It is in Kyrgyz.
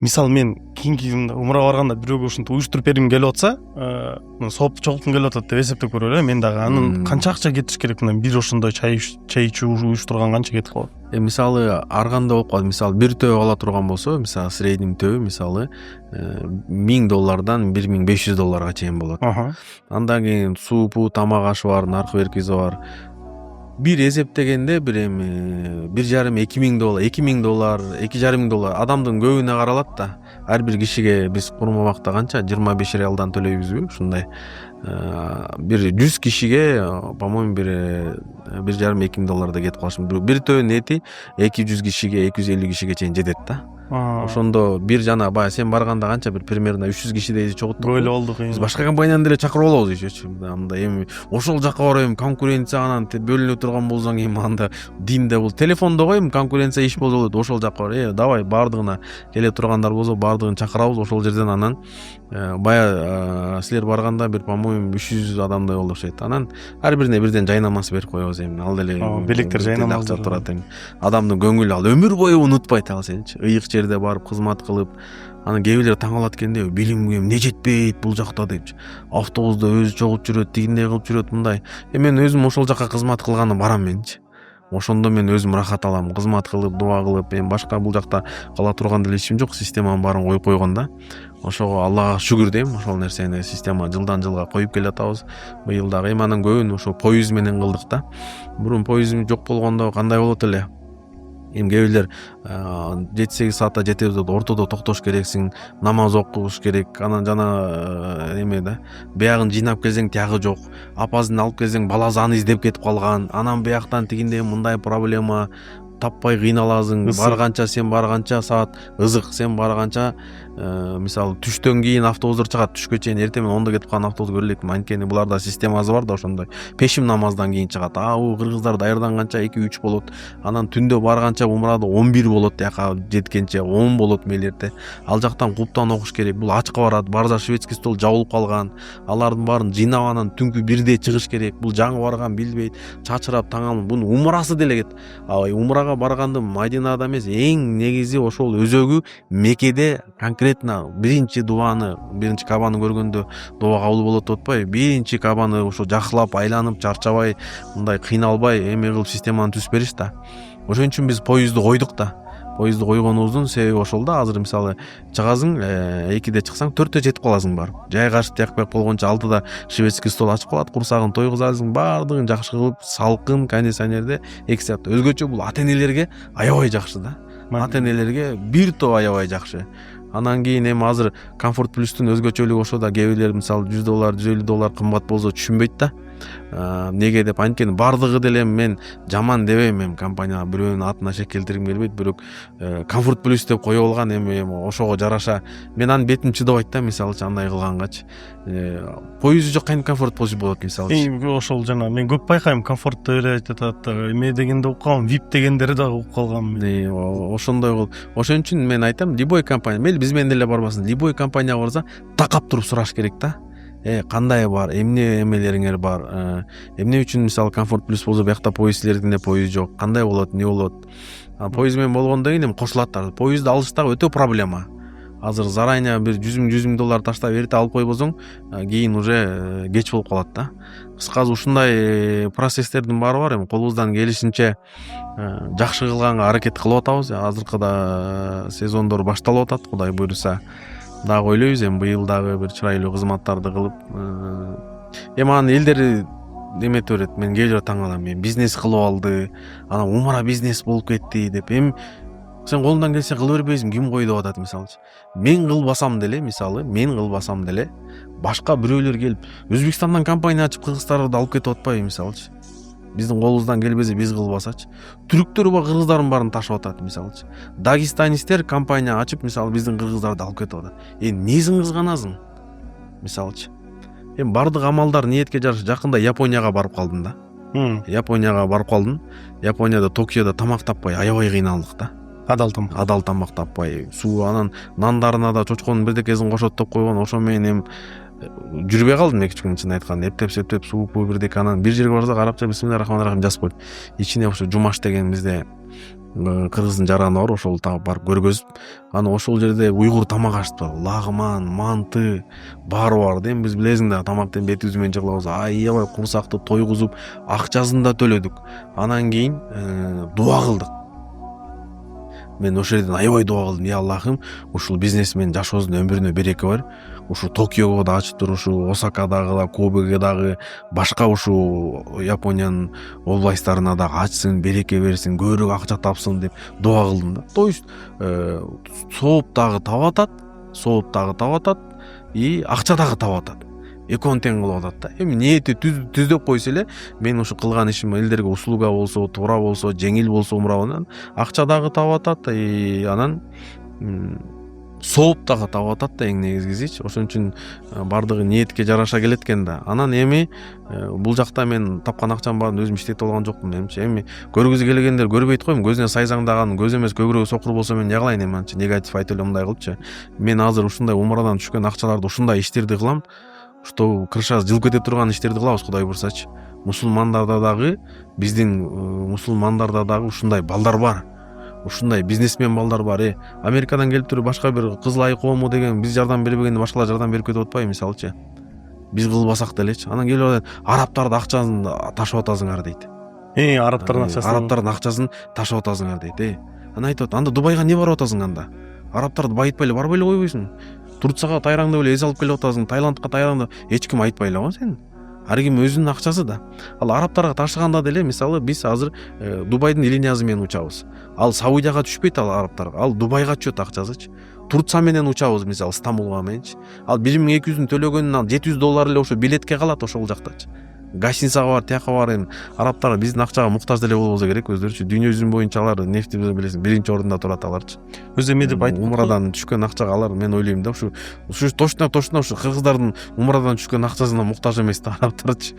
мисалы мен кийинки жылымда умрага барганда бирөөгө ушинтип уюштуруп бергим келип атса, соопту чогулткум келип атат деп эсептеп көрөм эле. Мен дагы анын канча акча кетиш керек, мына бир ошондой чай ичүү уюштурган канча кетип калат? Мисалы ар кандай болуп калат. Мисалы бир төбө ала турган болсо, мисалы средний төбө мисалы $1000 $1500 чейин болот. Андан кийин суупу, тамак ашы бар, наркы беркизи бар. Бир эсептегенде бир эми $1,500 $2000 $2,500 адамдын көбүнө каралат да. Ар бир кишиге биз Курмабакта канча 25 реалдан төлөйбүзбү ушундай. Бир 100 кишиге по-моему $1,500-2,000 да кетип калышы. Бир төбөнүн эти 200 кишиге 250 кишиге чейин жетет да. Ошондо бир жана баягы сен барганда канча бир примерно 300 кишидей чогулттук. Böyle болдук. Биз башка компанияны деле чакырып алабыз ишечи. Анда эми ошол жакка барайм, конкуренциядан бөлүнө турган болсоң эми анда динде бул телефондо го эми конкуренция иш болсо болот. Ошол жакка бар. Давай бардыгына келе тургандар болсо бардыгын чакырабыз. Ошол жерден анан баягы силер барганда бир по-моему 300 адамдай болуп окшойт. Анан ар бирине бирден жайнамасы берип коебуз эми. Ал деле белектер жайнамасы турат эми. Адамдын көңүлү ал өмүр бою унутпайт ал сенчи. Ыйык жерде барып кызмат кылып, анан кээ бирлер таң калат экенде, билимге эмне жетпейт бул жакта депчи. Автобуста өзү чогулуп жүрөт, тигиндей кылып жүрөт, мындай. Мен өзүм ошол жакка кызмат кылганы барам менчи. Ошондо мен өзүм рахат алам, кызмат кылып, дуа кылып, эми башка бул жакта кала турган деле ишим жок, системанын баарын коюп койгон да. Ошого Аллага шүгүр дейм, ошол нерсени система жылдан жылга коюп келатабыз. Быйыл дагы эми анын көбүн ошо поезд менен кылдык да. Мурун поездим жок болгондо кандай болот эле? Эми кээ бирлер 7-8 саатта жетебиз деп ортодо токтош керексиң, намаз окуш керек. Анан жана эме да, биягын жыйнап келсең тягы жок. Апасын алып келсең баласы аны издеп кетип калган. Анан бияктан тигиндей мындай проблема, таппай кыйналасың. Барганча саат ызык, сен барганча мисалы түштөн кийин автобустар чыгат, түшкө чейин эртең менен 10да кетип калган автобус көрө элекмин. Анткени буларда системасы бар да ошондой. Пешим намаздан кийин чыгат. У кыргыздар даярданганча 2-3 болот. Анан түндө барганча умрада 11 болот, жака жеткенче 10 болот мээлерде. Ал жактан клубтан окуш керек. Бул ачка барат, барда шведский стол жабылып калган. Алардын баарын жыйнап анан түнкү 1де чыгыш керек. Бул жаңы барган билбейт, чачырап таңалып, бунун умрасы деле кет. Умрага баргандын Мадинада эмес, эң негизи ошол өзөгү Меккеде конкретно биринчи дуаны, биринчи Кабаны көргөндө дуа кабыл болот деп атпайбы? Биринчи Кабаны ошо жакылап, айланып, чарчабай, мындай кыйналбай эме кылып системаны түзүп бериш да. Ошон үчүн биз поездду койдук да. Поездду койгонубуздун себеби ошол да. Азыр мисалы чыгасың, 2де чыксаң 4те жетип каласың барып. Жай каршы тиякпай болгончо 6да шведский стол ачып калат, курсагын тойгузасың, баардыгын жакшы кылып, салкын кондиционерде 2 саатта. Өзгөчө бул ата-энелерге аябай жакшы да. Ата-энелерге бир топ аябай жакшы. Анан кийин эми азыр Комфорт Плюстун өзгөчөлүгү ошо да. Кээ бирлер мисалы $100 $150 кымбат болсо түшүнбөйт да. Неге деп, анткени бардыгы деле мен жаман дебейм, эми компания бирөөнүн атына шек келтиргим келбейт, бирок Комфорт Плюс деп кое алган эми ошого жараша мен анын бетим чыдабайт да, мисалычы андай кылгангачы. Поезд жок кайын Комфорт Плюс болот мисалычы. Ошол жана мен көп байкайм, комфортто эле айтат, эме дегенде угуп калгам, VIP дегендери да угуп калгам. Ошондой болуп. Ошон үчүн мен айтам, любой компания, мейли биз менен деле барбасын, любой компанияга барса такап туруп сураш керек да. Кандай бар, эмне эмелериңер бар, эмне үчүн мисалы Комфорт Плюс болсо биякта поезд силердин поезд жок, кандай болот, эмне болот. Поезд менен болгондон кийин эми кошулат. Поездди алыш дагы өтө проблема. Азыр заранее бир $100,000 таштап эрте алып койбосоң, кийин уже кеч болуп калат да. Кыскасы ушундай процесстердин баары бар. Эми колубуздан келишинче жакшы кылганга аракет кылып атабыз. Азыркыда сезондор башталып атат, Кудай буйруса. Дагы ойлойбуз, эми быйыл дагы бир чырайлуу кызматтарды кылып, эми анын элдери эметип берет. Мен кээ бирөө таң калам, мен бизнес кылып алды, анан умара бизнес болуп кетти деп. Эми сен колуңдан келсе кыла бербейсиң, ким кой деп атат мисалычы. Мен кылбасам деле, башка бирөөлөр келип Өзбекстандан компания ачып кыргыздарды алып кетип атпайбы мисалычы. Биздин колубуздан келбесе биз кылбасачы. Түрктөр ба кыргыздардын баарын ташып атат мисалычы. Дагестанистер компания ачып мисалы биздин кыргыздарды алып кетип атат. Несин кызганасың мисалычы. Эми бардык амалдар ниетке жараша. Жакында Японияга барып калдым да. Японияда Токиодо тамак таппай аябай кыйналдык да. Адал тамак таппай. Суу анан нандарына да чочконун бирдекесин кошот деп койгон. Ошо менен эми жүрбөй калдым 2 күн чын айтканда. Эптеп суупу бирдеке, анан бир жерге барсак арабча бисмиллахиррахманиррахим жазып койду. Ичине ошо жумаш деген бизде кыргыздын жараны бар, ошол барып көргөзүп, анан ошол жерде уйгур тамак ашты, лагман, манты баары бар да. Эми биз билесиң да, тамактан бетибиз менен жыгылабыз, аябай курсакты тойгузуп акчасын да төлөдүк. Анан кийин дуа кылдык. Мен ошол жерден аябай дуа кылдым. Я Аллахым, ушул бизнесмен жашоосунун өмүрүнө береке бер. Ушу Токиого да ачыптыр, ушу Осакадагы да, Кобеге дагы, башка ушу Япониянын областарына дагы ачсын, береке берсин, көбүрөөк акча тапсын деп дуа кылдым да. То есть сооп дагы таап атат, и акча дагы таап атат. Экөөнү тең кылып атат да. Эми ниети түздөп койсо эле, мен ушу кылган ишим элдерге услуга болсо, туура болсо, жеңил болсо умраванан акча дагы таап атат, анан сооп дагы таап атат да, эң негизгисичи. Ошон үчүн бардыгы ниетке жараша келет экен да. Анан эми бул жакта мен тапкан акчам баарын өзүм иштетип алган жокмун. Эмчи эми көргүзү келгендер көрбөйт койм, көзүнө сайзаңдаган, көз эмес көкүрөгү сокур болсо мен эмне кылайын, эми анча негатив айтып эле мындай кылыпчы. Мен азыр ушундай умрадан түшкөн акчаларды ушундай иштерди кылам, что крышасы жылып кете турган иштерди кылабыз, Кудай буйрсачы. Мусулмандарда дагы, биздин мусулмандарда дагы ушундай балдар бар. Ушундай бизнесмен балдар бар. Америкадан келип туруп башка бир кызыл ай коому деген биз жардам бербегенде башкалар жардам берип кетип атпайбы, мисалычы. Биз кылбасак делечи. Анан келип атат, арабтардын акчасын ташып атасыңар дейт. Арабтардын акчасын ташып атасыңар дейт. Анан айтып атат, анда Дубайга не барып атасың анда? Арабтарды байытпай эле барбай эле койбойсуң? Турцияга тайраңдап эле эс алып келип атасың, Таиландка тайраңдап, эч ким айтпай эле го сен. Ар ким өзүнүн акчасы да. Ал арабтарга ташыганда деле, мисалы биз азыр Дубайдын линиясы менен учабыз. Ал Саудияга түшпөйт, ал арабтарга. Ал Дубайга түшөт акчасычы. Турция менен учабыз, мисалы Стамбулга мененчи. Ал 1200 төлөгөнүн ал $700 эле ошо билетке калат ошол жактачы. Гостиницага бар, тияка бар. Эми арабтар биздин акчага муктаж деле болбосо керек, өздөрүчү. Дүйнө жүзүнүн боюнча алар нефти билесиң, биринчи орунда турат аларчы. Өзү эме деп айтып умрадан түшкөн акчага алар, мен ойлойм да, ушу точно ушу кыргыздардын умрадан түшкөн акчасына муктаж эмес да арабтарчы.